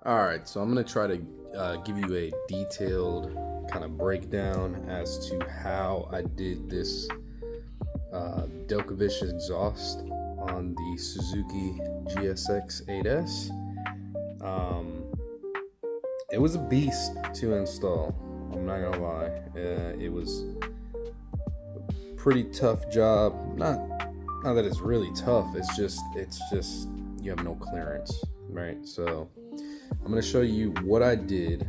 All right, so I'm going to try to give you a detailed kind of breakdown as to how I did this delkevic exhaust on the Suzuki gsx8s. It was a beast to install. I'm not gonna lie. It was a pretty tough job. Not that it's really tough. It's just you have no clearance, right? So I'm gonna show you what I did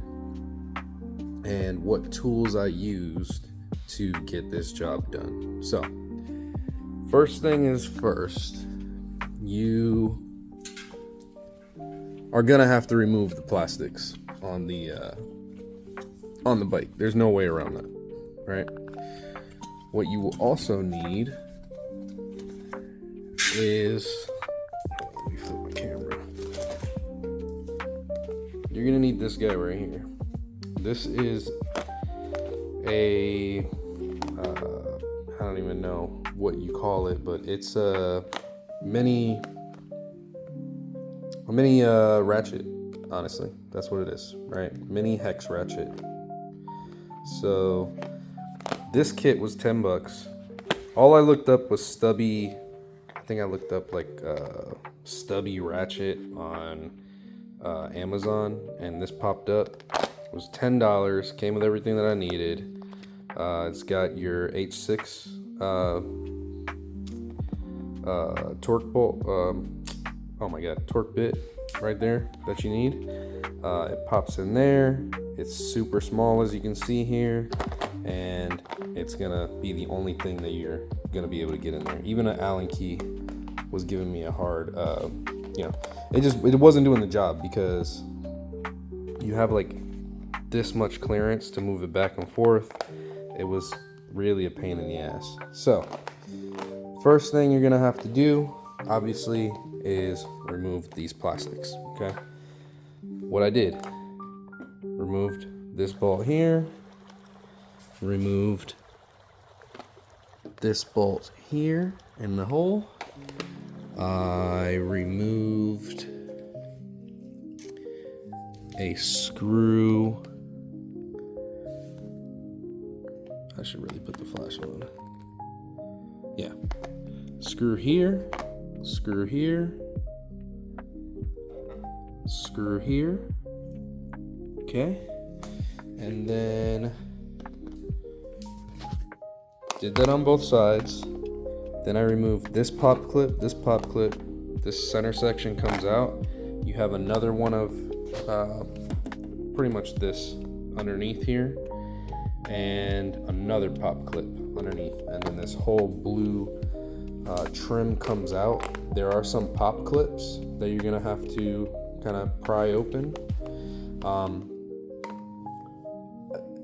and what tools I used to get this job done. So first thing is first, you are gonna have to remove the plastics on the bike. There's no way around that, right? What you will also need is, let me flip my camera. You're gonna need this guy right here. This is a I don't even know what you call it, but it's a mini ratchet. Honestly, that's what it is, right? Mini hex ratchet. So this kit was $10. All I looked up was stubby. I think I looked up like stubby ratchet on Amazon, and this popped up. It was $10. Came with everything that I needed. It's got your H6 torque bolt. Oh my god, torque bit right there that you need. It pops in there. It's super small, as you can see here, and it's gonna be the only thing that you're gonna be able to get in there. Even an Allen key was giving me a hard, it wasn't doing the job, because you have like this much clearance to move it back and forth. It was really a pain in the ass. So first thing you're gonna have to do, obviously, is remove these plastics. Okay, what I did, removed this bolt here, removed this bolt here in the hole. I removed a screw. I should really put the flash on. Yeah. Screw here, screw here, screw here. Okay. And then did that on both sides. Then I removed this pop clip, this center section comes out. You have another one of pretty much this underneath here, and another pop clip underneath, and then this whole blue trim comes out. There are some pop clips that you're gonna have to kind of pry open. I'm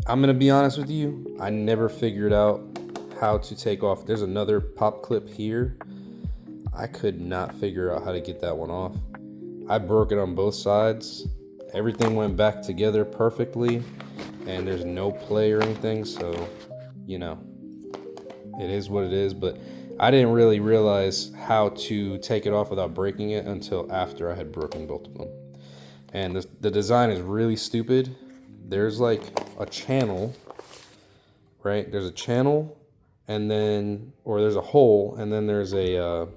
gonna be honest with you, I never figured out how to take off. There's another pop clip here. I could not figure out how to get that one off. I broke it on both sides. Everything went back together perfectly, and there's no play or anything, so you know, it is what it is. But I didn't really realize how to take it off without breaking it until after I had broken both of them. And the design is really stupid. There's like a channel, right? There's a channel, and then, or there's a hole, and then there's a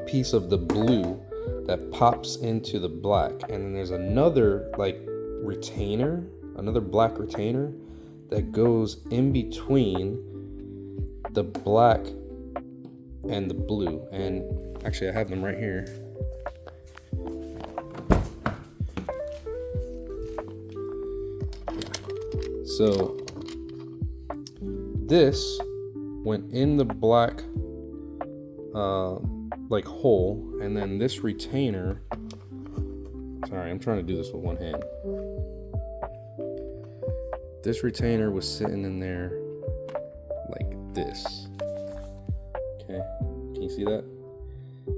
piece of the blue that pops into the black, and then there's another like retainer, another black retainer that goes in between the black and the blue. And actually, I have them right here. So this went in the black like hole, and then this retainer, sorry, I'm trying to do this with one hand. This retainer was sitting in there like this. Okay, can you see that?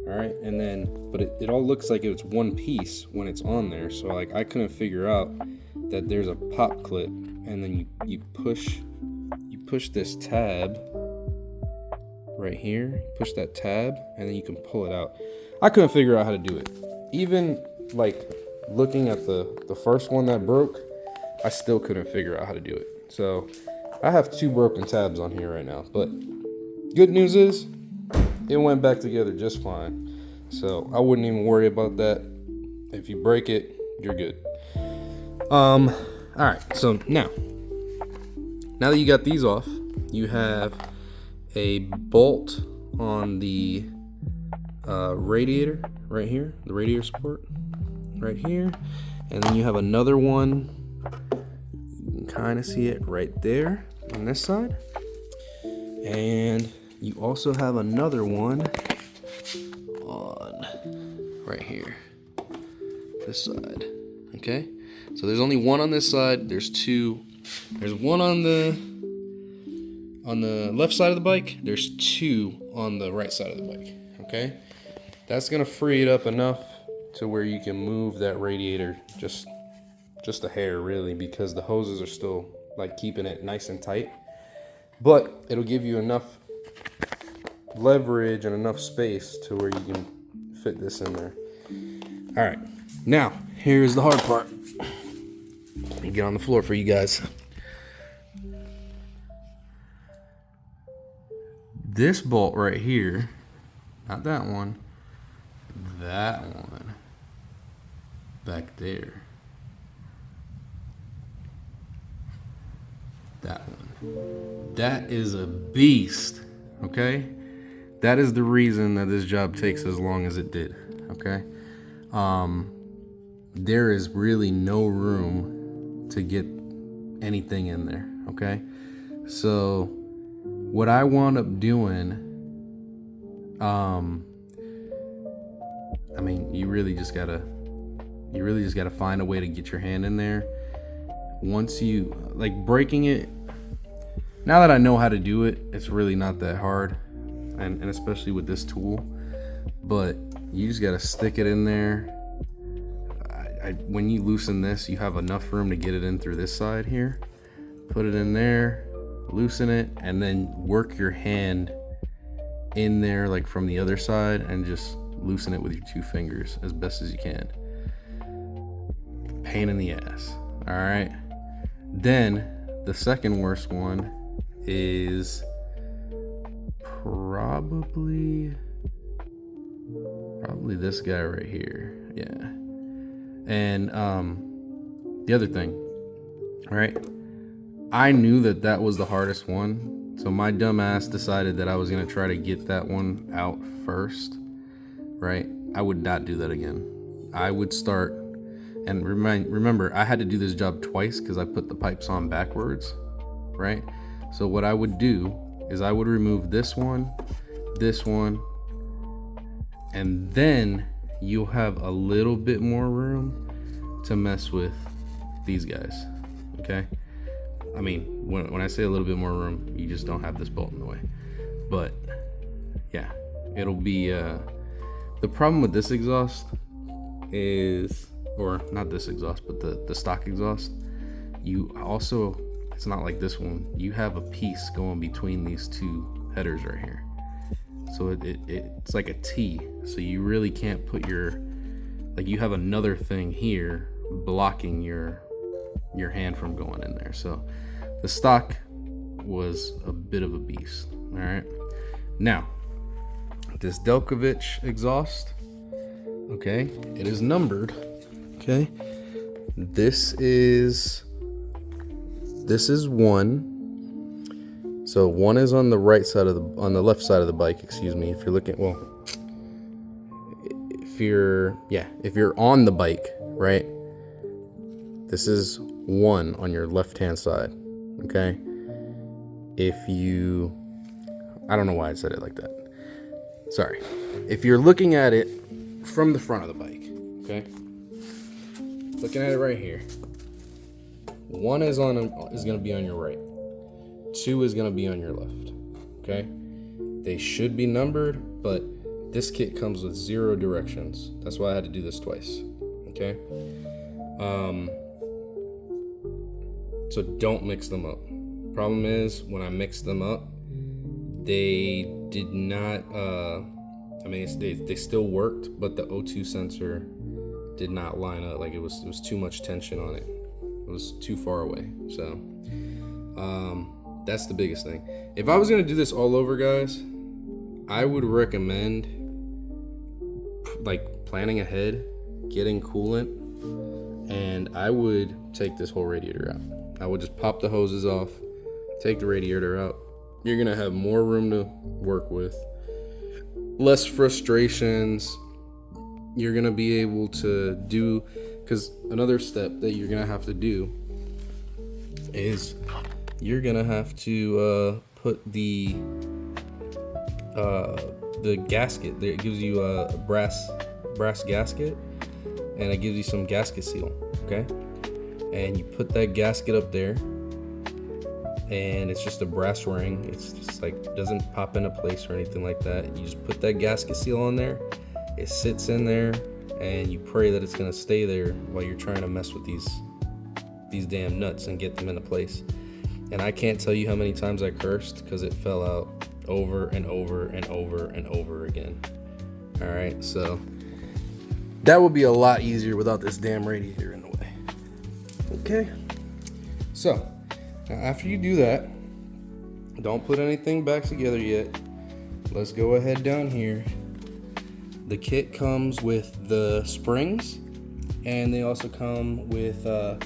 All right, and then, but it all looks like it's one piece when it's on there. So like I couldn't figure out that there's a pop clip, and then you push this tab right here, push that tab, and then you can pull it out. I couldn't figure out how to do it. Even like looking at the first one that broke, I still couldn't figure out how to do it. So I have 2 broken tabs on here right now, but good news is it went back together just fine. So I wouldn't even worry about that. If you break it, you're good. All right, so now that you got these off, you have a bolt on the radiator right here, the radiator support right here, and then you have another one. You can kind of see it right there on this side, and you also have another one on right here, this side. Okay, so there's only one on this side. There's 2. There's one on the left side of the bike. There's 2 on the right side of the bike. Okay, that's gonna free it up enough to where you can move that radiator just a hair, really, because the hoses are still like keeping it nice and tight. But it'll give you enough leverage and enough space to where you can fit this in there. All right, now here's the hard part. Let me get on the floor for you guys. This bolt right here, not that one, that one back there, that one, that is a beast. Okay, that is the reason that this job takes as long as it did. Okay, there is really no room to get anything in there. Okay, so what I wound up doing, I mean, you really just gotta find a way to get your hand in there. Once you like breaking it, now that I know how to do it, it's really not that hard, and especially with this tool. But you just gotta stick it in there. When you loosen this, you have enough room to get it in through this side here. Put it in there, loosen it, and then work your hand in there like from the other side and just loosen it with your 2 fingers as best as you can. Pain in the ass. All right, then the second worst one is probably this guy right here. Yeah. And the other thing, all right, I knew that was the hardest one, so my dumb ass decided that I was gonna try to get that one out first, right? I would not do that again. I would start, and remember, I had to do this job twice because I put the pipes on backwards, right? So what I would do is I would remove this one, and then you'll have a little bit more room to mess with these guys. Okay, I mean, when I say a little bit more room, you just don't have this bolt in the way. But yeah, it'll be the problem with this exhaust is, or not this exhaust, but the stock exhaust, you also, it's not like this one, you have a piece going between these 2 headers right here. So it's like a T, so you really can't put your, like, you have another thing here blocking your hand from going in there. So the stock was a bit of a beast. All right, now this Delkevic exhaust, okay, it is numbered. Okay, this is 1. So 1 is on the right side of on the left side of the bike, excuse me. If you're looking, well, if you're on the bike, right? This is 1 on your left-hand side, okay? If you, I don't know why I said it like that. Sorry. If you're looking at it from the front of the bike, okay? Looking at it right here. 1 is gonna be on your right. 2 is gonna be on your left. Okay? They should be numbered, but this kit comes with 0 directions. That's why I had to do this twice. Okay? So don't mix them up. Problem is, when I mixed them up, they did not, I mean, they still worked, but the O2 sensor did not line up. Like it was too much tension on it. It was too far away. So that's the biggest thing. If I was gonna do this all over, guys, I would recommend like planning ahead, getting coolant, and I would take this whole radiator out. I would just pop the hoses off, take the radiator out. You're gonna have more room to work with, less frustrations. You're gonna be able to do, because another step that you're gonna have to do is you're gonna have to put the gasket. It gives you a brass gasket, and it gives you some gasket seal. Okay, and you put that gasket up there, and it's just a brass ring. It's just like doesn't pop into place or anything like that. You just put that gasket seal on there. It sits in there, and you pray that it's gonna stay there while you're trying to mess with these damn nuts and get them into place. And I can't tell you how many times I cursed because it fell out over and over and over and over again. All right, so that would be a lot easier without this damn radiator in the way. Okay, so now after you do that, don't put anything back together yet. Let's go ahead down here. The kit comes with the springs, and they also come with a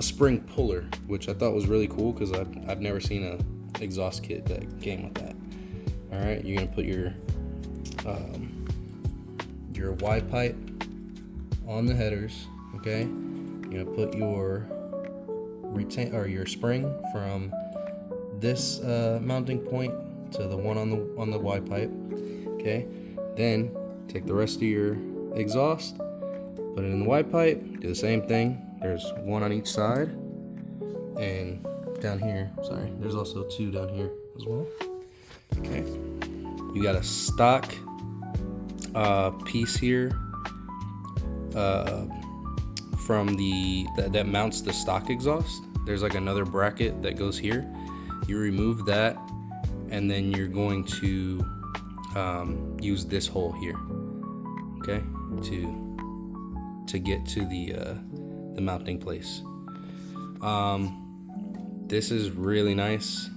spring puller, which I thought was really cool because I've never seen an exhaust kit that came with that. All right, you're gonna put your Y pipe on the headers. Okay, you're gonna put your your spring from this mounting point to the one on the Y pipe. Okay, then take the rest of your exhaust, put it in the Y pipe, do the same thing. There's one on each side, and down here, sorry, there's also two down here as well. Okay, you got a stock piece here from that mounts the stock exhaust. There's like another bracket that goes here. You remove that, and then you're going to use this hole here, okay, to get to the mounting place. This is really nice,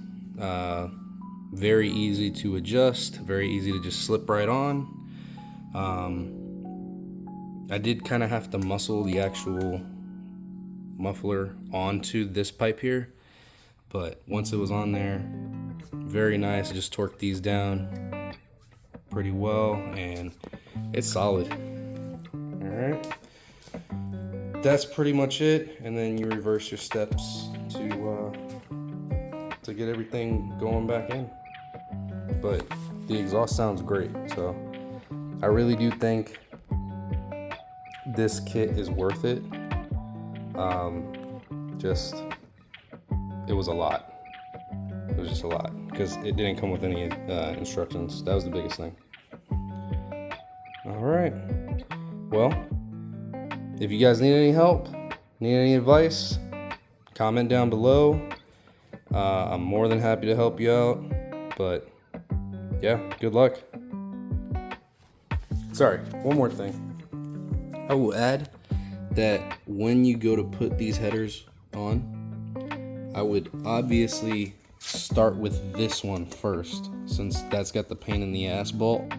very easy to adjust, very easy to just slip right on. I did kind of have to muscle the actual muffler onto this pipe here, but once it was on there, very nice. I just torqued these down pretty well, and it's solid. All right, that's pretty much it. And then you reverse your steps to get everything going back in. But the exhaust sounds great, so I really do think this kit is worth it. It was a lot. It was just a lot because it didn't come with any instructions. That was the biggest thing. All right. Well, if you guys need any help, need any advice, comment down below. I'm more than happy to help you out. But yeah, good luck. Sorry, one more thing. I will add that when you go to put these headers on, I would obviously start with this one first, since that's got the pain in the ass bolt.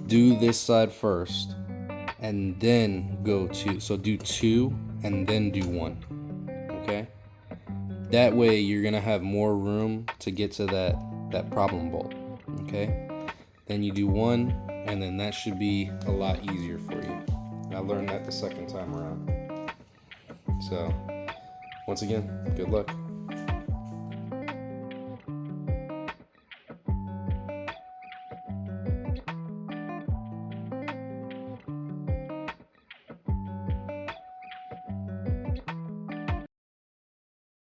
Do this side first, and then do two, and then do one, okay? That way you're gonna have more room to get to that problem bolt, okay? Then you do one, and then that should be a lot easier for you. I learned that the second time around. So, once again, good luck.